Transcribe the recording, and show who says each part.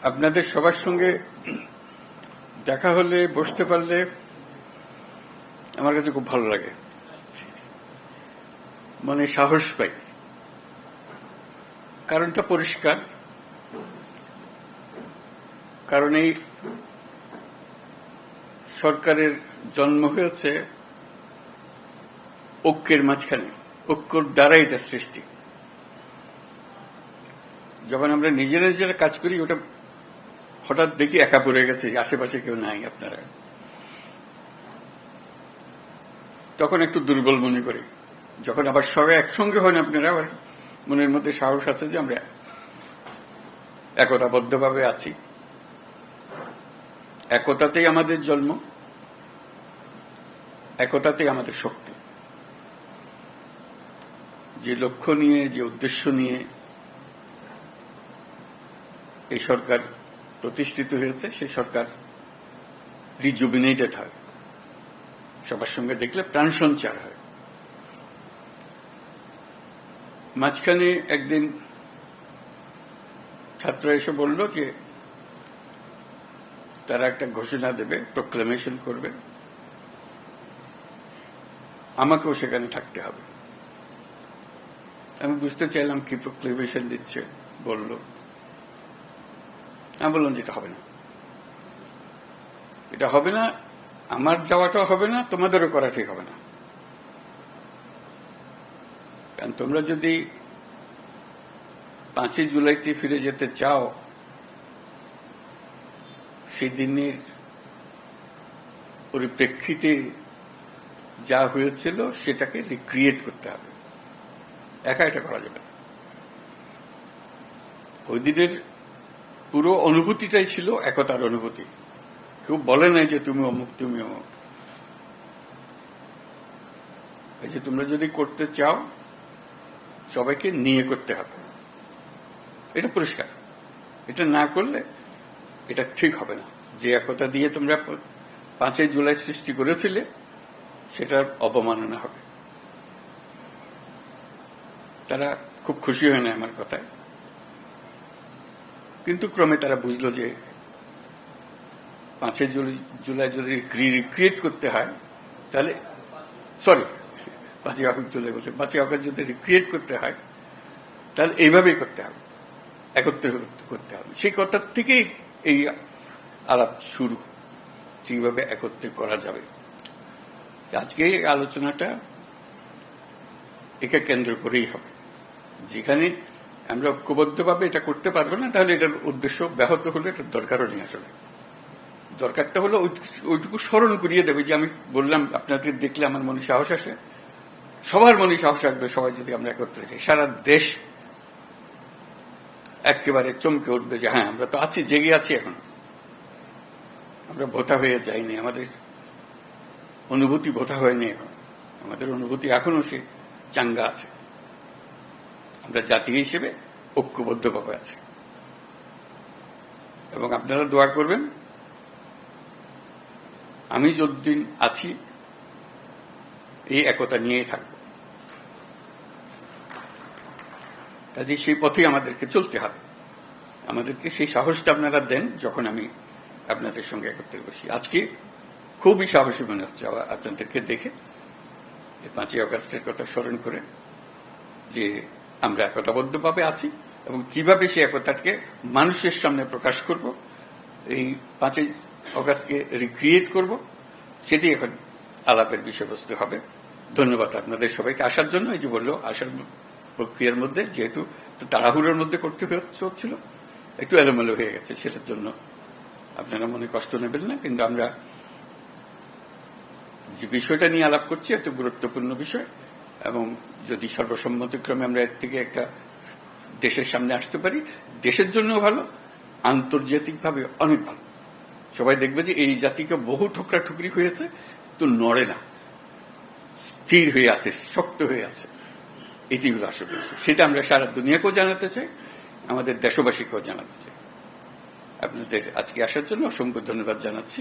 Speaker 1: আপনাদের সবার সঙ্গে দেখা হলে বসতে পারলে আমার কাছে খুব ভালো লাগে, মনে সাহস পাই। কারণটা পরিষ্কার, কারণ এই সরকারের জন্ম হয়েছে ঐক্যের মাঝখানে, ঐক্যর দ্বারা এটা সৃষ্টি। যখন আমরা নিজেরা নিজেরা কাজ করি, ওটা হঠাৎ দেখি একা পড়ে গেছে, আশেপাশে কেউ নাই আপনারা, তখন একটু দুর্বল মনে করি। যখন আবার সবাই একসঙ্গে হন আপনারা, আবার মনের মধ্যে সাহস আছে যে আমরা একতাবদ্ধভাবে আছি। একতাতেই আমাদের জন্ম, একতাতেই আমাদের শক্তি। যে লক্ষ্য নিয়ে, যে উদ্দেশ্য নিয়ে এই সরকার প্রতিষ্ঠিত হয়েছে, সেই সরকার রিজুবিনেটেড হয়, সবার সঙ্গে দেখলে প্রাণ সঞ্চার হয়। মাঝখানে একদিন ছাত্র এসে বলল যে তারা একটা ঘোষণা দেবে, প্রোক্লামেশন করবে, আমাকেও সেখানে থাকতে হবে। আমি বুঝতে চাইলাম কি প্রোক্লামেশন দিচ্ছে, বলল। আমি বললাম যে এটা হবে না, এটা হবে না, আমার যাওয়াটাও হবে না, তোমাদেরও করা ঠিক হবে না। কারণ তোমরা যদি 5ই জুলাইতে ফিরে যেতে চাও, সেই দিনের পরিপ্রেক্ষিতে যা হয়েছিল সেটাকে রিক্রিয়েট করতে হবে, একা এটা করা যাবে না। ওই দিনের পুরো অনুভূতিটাই ছিল একতার অনুভূতি। কেউ বলে নাই যে তুমি অমুক, তুমি অমুক। এই যে তোমরা যদি করতে চাও, সবাইকে নিয়ে করতে হবে, এটা পরিষ্কার। এটা না করলে এটা ঠিক হবে না। যে একতা দিয়ে তোমরা 5ই জুলাই সৃষ্টি করেছিলে, সেটার অবমাননা হবে। তারা খুব খুশি হয় না আমার কথায়, কিন্তু ক্রমে তারা বুঝলো যে 5ই জুলাই যদি রিক্রিয়েট করতে হয়, তাহলে 5ই আগস্ট জুলাই বলছে, 5ই আগস্ট যদি রিক্রিয়েট করতে হয়, তাহলে এইভাবেই করতে হবে, একত্রে করতে হবে। সেই কথার থেকেই এই আলাপ শুরু, সেইভাবে একত্রে করা যাবে। আজকে এই আলোচনাটা একে কেন্দ্র করেই হবে। যেখানে আমরা ঐক্যবদ্ধভাবে এটা করতে পারবো না, তাহলে এটার উদ্দেশ্য ব্যাহত হলে এটার দরকারও নেই। আসলে দরকারটা হলো ওইটুকু স্মরণ করিয়ে দেবে যে আমি বললাম, আপনাদের দেখলে আমার মনে সাহস আসে, সবার মনে সাহস আসবে। সবাই যদি আমরা একত্রে যাই, সারা দেশ একেবারে চমকে উঠবে যে হ্যাঁ, আমরা তো আছি, জেগে আছি, এখন আমরা ভোতা হয়ে যাইনি, আমাদের অনুভূতি ভোতা হয়নি, এখন আমাদের অনুভূতি এখনো সে চাঙ্গা আছে। আমরা জাতি হিসেবে ঐক্যবদ্ধভাবে আছে। এবং আপনারা দোয়া করবেন, আমি যতদিন আছি এই একতা নিয়েই থাকব। কাজে সেই পথেই আমাদেরকে চলতে হবে। আমাদেরকে সেই সাহসটা আপনারা দেন যখন আমি আপনাদের সঙ্গে একত্রে বসি। আজকে খুবই সাহসী মনে হচ্ছে আপনাদেরকে দেখে, 5ই আগস্টের কথা স্মরণ করে, যে আমরা একতাবদ্ধভাবে আছি এবং কিভাবে সেই একতাকে মানুষের সামনে প্রকাশ করব, এই 5ই আগস্টকে রিক্রিয়েট করব, সেটি এখন আলাপের বিষয়বস্তু হবে। ধন্যবাদ আপনাদের সবাইকে আসার জন্য। এই যে বললো, আসার প্রক্রিয়ার মধ্যে যেহেতু তাড়াহুড়োর মধ্যে করতে হচ্ছিল, একটু এলোমেলো হয়ে গেছে, সেটার জন্য আপনারা মনে কষ্ট নেবেন না। কিন্তু আমরা যে বিষয়টা নিয়ে আলাপ করছি এত গুরুত্বপূর্ণ বিষয়, এবং যদি সর্বসম্মতিক্রমে আমরা এর থেকে একটা দেশের সামনে আসতে পারি, দেশের জন্য ভালো, আন্তর্জাতিকভাবে অনেক ভালো। সবাই দেখবে যে এই জাতিকে বহু ঠুকরি হয়েছে, তো নড়ে না, স্থির হয়ে আছে, শক্ত হয়ে আছে। এটি হলো আসলে, সেটা আমরা সারা দুনিয়াকেও জানাতে চাই, আমাদের দেশবাসীকেও জানাতে চাই। আপনাদের আজকে আসার জন্য অসংখ্য ধন্যবাদ জানাচ্ছি।